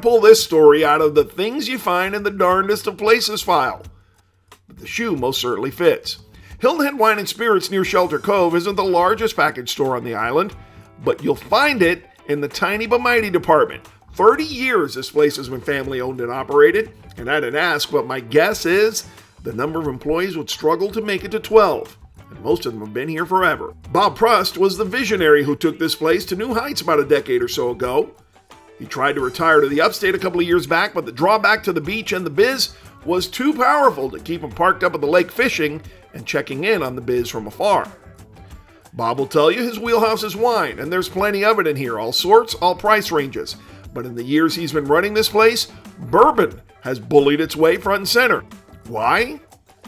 pull this story out of the things you find in the darndest of places file. But the shoe most certainly fits. Hilton Head Wine and Spirits near Shelter Cove isn't the largest package store on the island, but you'll find it in the tiny but mighty department. 30 years this place has been family owned and operated, and I didn't ask, but my guess is the number of employees would struggle to make it to 12. And most of them have been here forever. Bob Prust was the visionary who took this place to new heights about a decade or so ago. He tried to retire to the upstate a couple of years back, but the drawback to the beach and the biz was too powerful to keep him parked up at the lake fishing and checking in on the biz from afar. Bob will tell you his wheelhouse is wine, and there's plenty of it in here, all sorts, all price ranges. But in the years he's been running this place, bourbon has bullied its way front and center. Why?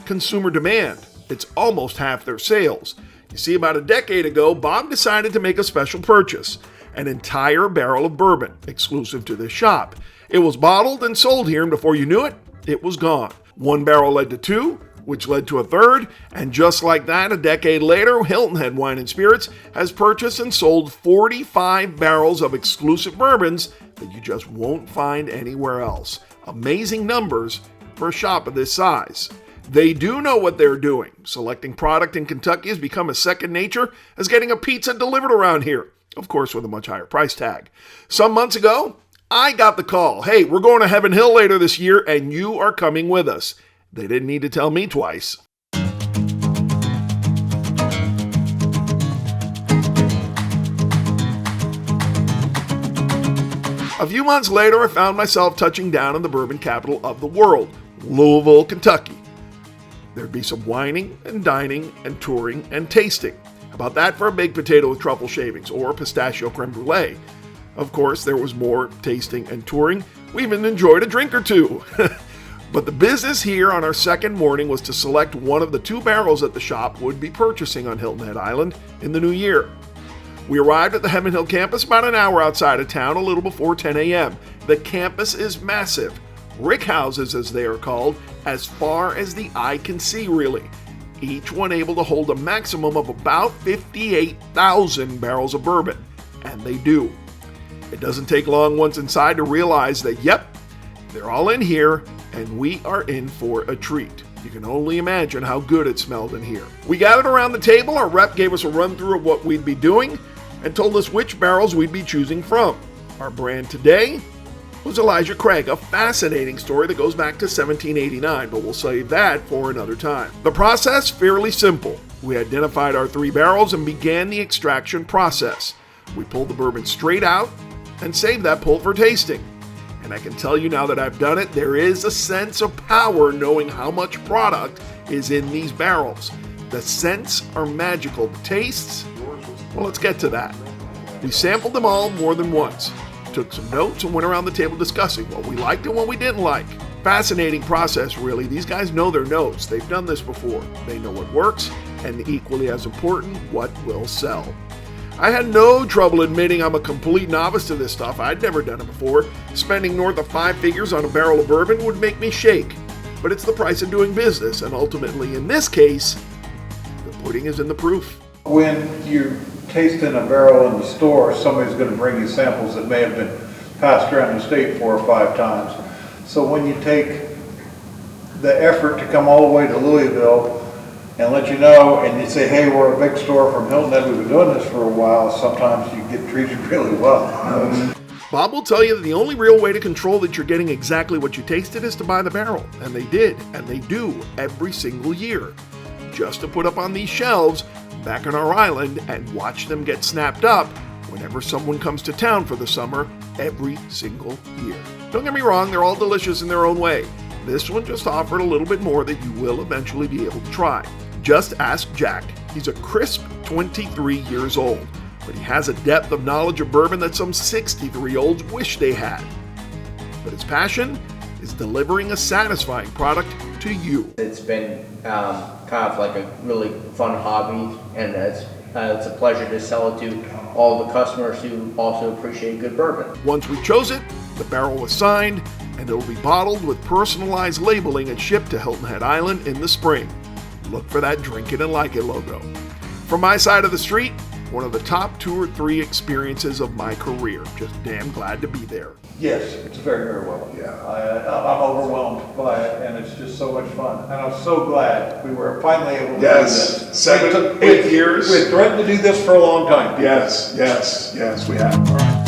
Consumer demand. It's almost half their sales. You see, about a decade ago, Bob decided to make a special purchase, an entire barrel of bourbon, exclusive to this shop. It was bottled and sold here, and before you knew it, it was gone. One barrel led to two, which led to a third, and just like that, a decade later, Hilton Head Wine and Spirits has purchased and sold 45 barrels of exclusive bourbons that you just won't find anywhere else. Amazing numbers for a shop of this size. They do know what they're doing. Selecting product in Kentucky has become as second nature as getting a pizza delivered around here, of course with a much higher price tag. Some months ago, I got the call, hey, we're going to Heaven Hill later this year and you are coming with us. They didn't need to tell me twice. A few months later, I found myself touching down in the bourbon capital of the world, Louisville, Kentucky. There'd be some wining and dining and touring and tasting. About that for a baked potato with truffle shavings or pistachio creme brulee. Of course, there was more tasting and touring. We even enjoyed a drink or two. But the business here on our second morning was to select one of the two barrels that the shop would be purchasing on Hilton Head Island in the new year. We arrived at the Heaven Hill campus about an hour outside of town, a little before 10 a.m. The campus is massive. Rick houses, as they are called, as far as the eye can see, really. Each one able to hold a maximum of about 58,000 barrels of bourbon. And they do. It doesn't take long once inside to realize that, yep, they're all in here, and we are in for a treat. You can only imagine how good it smelled in here. We gathered around the table, our rep gave us a run through of what we'd be doing, and told us which barrels we'd be choosing from. Our brand today was Elijah Craig, a fascinating story that goes back to 1789, but we'll save that for another time. The process, fairly simple. We identified our three barrels and began the extraction process. We pulled the bourbon straight out and saved that pull for tasting. And I can tell you now that I've done it, there is a sense of power knowing how much product is in these barrels. The scents are magical. The tastes, well, let's get to that. We sampled them all more than once, took some notes, and went around the table discussing what we liked and what we didn't like. Fascinating process, really. These guys know their notes. They've done this before. They know what works, and equally as important, what will sell. I had no trouble admitting I'm a complete novice to this stuff. I'd never done it before. Spending north of 5 figures on a barrel of bourbon would make me shake. But it's the price of doing business, and ultimately, in this case, the pudding is in the proof. When you're tasting a barrel in the store, somebody's going to bring you samples that may have been passed around the state 4 or 5 times. So when you take the effort to come all the way to Louisville and let you know, and you say, hey, we're a big store from Hilton Head, we've been doing this for a while, sometimes you get treated really well. Bob will tell you that the only real way to control that you're getting exactly what you tasted is to buy the barrel. And they did, and they do, every single year. Just to put up on these shelves back on our island and watch them get snapped up whenever someone comes to town for the summer every single year. Don't get me wrong, they're all delicious in their own way. This one just offered a little bit more that you will eventually be able to try. Just ask Jack. He's a crisp 23 years old, but he has a depth of knowledge of bourbon that some 63-year-olds wish they had. But his passion is delivering a satisfying product to you. It's been kind of like a really fun hobby, and it's a pleasure to sell it to all the customers who also appreciate good bourbon. Once we chose it, the barrel was signed, and it'll be bottled with personalized labeling and shipped to Hilton Head Island in the spring. Look for that Drink It and Like It logo. From my side of the street, one of the top 2 or 3 experiences of my career. Just damn glad to be there. Yes, it's very, very well. Yeah. I'm overwhelmed by it, and it's just so much fun. And I'm so glad we were finally able to do Yes, this. 7 to 8 years. We've threatened to do this for a long time. Yes, we have. All right.